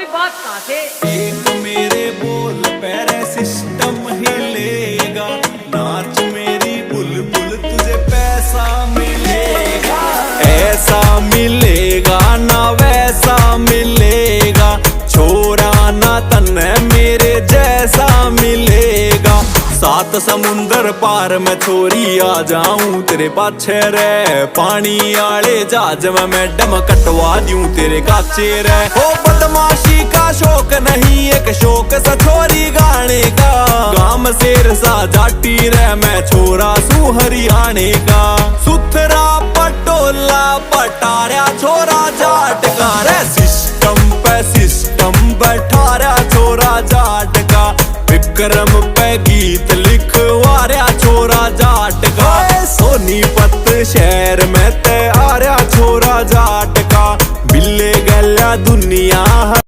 कोई बात कहाँ से? एक मेरे बोल पैरे सिस्टम हिलेगा, नाच मेरी बुलबुल तुझे पैसा मिलेगा। ऐसा मिलेगा ना वैसा मिलेगा, छोरा ना तन्ने मेरे जैसा मिलेगा। सात समुंदर पार मैं छोरी आ जाऊं तेरे पाछे रे, पानी आले जहाज में मैडम कटवा दूं तेरे काचे रे। ओ बदमाशी का शौक नहीं एक शौक सा छोरी गाने का, गाम शेर सा जाटी रे मैं छोरा सू हरियाणे का। सुथरा पटोला पटारा छोरा जाट का रे, सिस्टम पे सिस्टम बैठा रहा छोरा जाट का। विक्रम पे गीत लिखवा रहा छोरा जाट का, सोनीपत शहर में